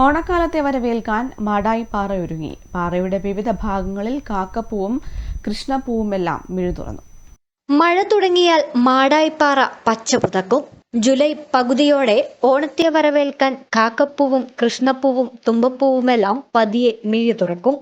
ഓണക്കാലത്തെ വരവേൽക്കാൻ മാടായിപ്പാറ ഒരുങ്ങി. പാറയുടെ വിവിധ ഭാഗങ്ങളിൽ കാക്കപ്പൂവും കൃഷ്ണപ്പൂവുമെല്ലാം മിഴിതുറന്നു. മഴ തുടങ്ങിയാൽ മാടായിപ്പാറ പച്ച പുതക്കും. ജൂലൈ പകുതിയോടെ ഓണത്തെ വരവേൽക്കാൻ കാക്കപ്പൂവും കൃഷ്ണപ്പൂവും തുമ്പപ്പൂവുമെല്ലാം പതിയെ മിഴി തുറക്കും.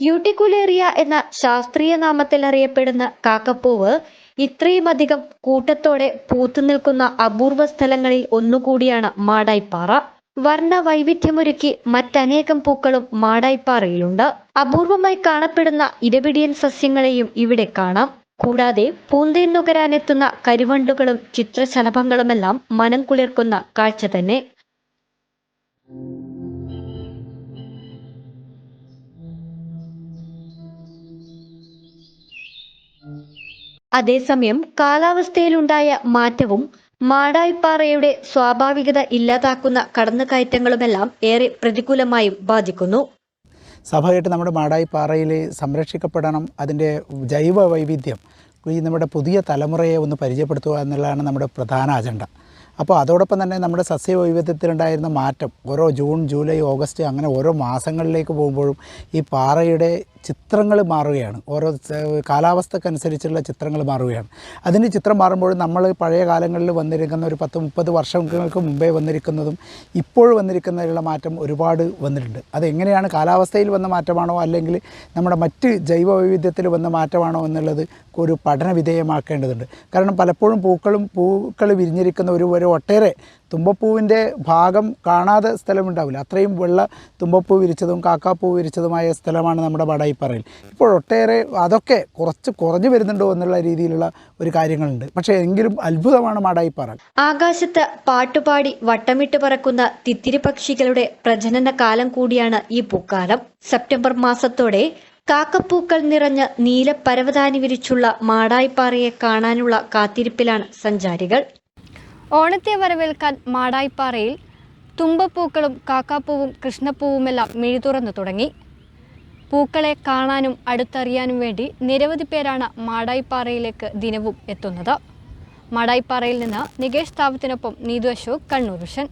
യൂട്ടിക്കുലേറിയ എന്ന ശാസ്ത്രീയ നാമത്തിൽ അറിയപ്പെടുന്ന കാക്കപ്പൂവ് ഇത്രയുമധികം കൂട്ടത്തോടെ പൂത്തുനിൽക്കുന്ന അപൂർവ സ്ഥലങ്ങളിൽ ഒന്നുകൂടിയാണ് മാടായിപ്പാറ. വർണ്ണ വൈവിധ്യമൊരുക്കി മറ്റനേകം പൂക്കളും മാടായിപ്പാറയിലുണ്ട്. അപൂർവമായി കാണപ്പെടുന്ന ഇരപിടിയൻ സസ്യങ്ങളെയും ഇവിടെ കാണാം. കൂടാതെ പൂന്തേൻ നുകരാനെത്തുന്ന കരിവണ്ടുകളും ചിത്രശലഭങ്ങളുമെല്ലാം മനം കുളിർക്കുന്ന കാഴ്ച തന്നെ. അതേസമയം കാലാവസ്ഥയിലുണ്ടായ മാറ്റവും മാടായിപ്പാറയുടെ സ്വാഭാവികത ഇല്ലാതാക്കുന്ന കടന്നുകയറ്റങ്ങളുമെല്ലാം ഏറെ പ്രതികൂലമായും ബാധിക്കുന്നു. സ്വാഭാവികമായിട്ട് നമ്മുടെ മാടായിപ്പാറയിൽ സംരക്ഷിക്കപ്പെടണം. അതിൻ്റെ ജൈവ വൈവിധ്യം ഈ നമ്മുടെ പുതിയ തലമുറയെ ഒന്ന് പരിചയപ്പെടുത്തുക എന്നുള്ളതാണ് നമ്മുടെ പ്രധാന അജണ്ട. അപ്പോൾ അതോടൊപ്പം തന്നെ നമ്മുടെ സസ്യവൈവിധ്യത്തിലുണ്ടായിരുന്ന മാറ്റം ഓരോ ജൂൺ, ജൂലൈ, ഓഗസ്റ്റ് അങ്ങനെ ഓരോ മാസങ്ങളിലേക്ക് പോകുമ്പോഴും ഈ പാറയുടെ ചിത്രങ്ങൾ മാറുകയാണ്. ഓരോ കാലാവസ്ഥക്കനുസരിച്ചുള്ള ചിത്രങ്ങൾ മാറുകയാണ്. അതിന് ചിത്രം മാറുമ്പോൾ നമ്മൾ പഴയ കാലങ്ങളിൽ വന്നിരിക്കുന്ന ഒരു 10-30 വർഷങ്ങൾക്ക് മുമ്പേ വന്നിരിക്കുന്നതും ഇപ്പോൾ വന്നിരിക്കുന്നതിലുള്ള മാറ്റം ഒരുപാട് വന്നിട്ടുണ്ട്. അതെങ്ങനെയാണ്, കാലാവസ്ഥയിൽ വന്ന മാറ്റമാണോ അല്ലെങ്കിൽ നമ്മുടെ മറ്റ് ജൈവ വൈവിധ്യത്തിൽ വന്ന മാറ്റമാണോ എന്നുള്ളത് ഒരു പഠന വിധേയമാക്കേണ്ടതുണ്ട്. കാരണം പലപ്പോഴും പൂക്കൾ വിരിഞ്ഞിരിക്കുന്ന ഒരു ഒട്ടേറെ തുമ്പപ്പൂവിൻ്റെ ഭാഗം കാണാതെ സ്ഥലമുണ്ടാവില്ല. അത്രയും വെള്ള തുമ്പപ്പൂ വിരിച്ചതും കാക്കാപ്പൂ വിരിച്ചതുമായ സ്ഥലമാണ് നമ്മുടെ മാടായിപ്പാറയിൽ. ഇപ്പോൾ ഒട്ടേറെ അതൊക്കെ കുറഞ്ഞു വരുന്നുണ്ടോ എന്നുള്ള രീതിയിലുള്ള ഒരു കാര്യങ്ങളുണ്ട്. പക്ഷേ എങ്കിലും അത്ഭുതമാണ് മാടായിപ്പാറ. ആകാശത്ത് പാട്ടുപാടി വട്ടമിട്ട് പറക്കുന്ന തിത്തിരി പക്ഷികളുടെ പ്രജനന കാലം കൂടിയാണ് ഈ പൂക്കാലം. സെപ്റ്റംബർ മാസത്തോടെ കാക്കപ്പൂക്കൾ നിറഞ്ഞ് നീല പരവതാനി വിരിച്ചുള്ള മാടായിപ്പാറയെ കാണാനുള്ള കാത്തിരിപ്പിലാണ് സഞ്ചാരികൾ. ഓണത്തെ വരവേൽക്കാൻ മാടായിപ്പാറയിൽ തുമ്പപ്പൂക്കളും കാക്കാപ്പൂവും കൃഷ്ണപ്പൂവുമെല്ലാം മിഴിതുറന്നു തുടങ്ങി. പൂക്കളെ കാണാനും അടുത്തറിയാനും വേണ്ടി നിരവധി പേരാണ് മാടായിപ്പാറയിലേക്ക് ദിനവും എത്തുന്നത്. മാടായിപ്പാറയിൽ നിന്ന് നികേഷ് താവത്തിനൊപ്പം നീതു അശോക്, കണ്ണൂർ വിഷൻ.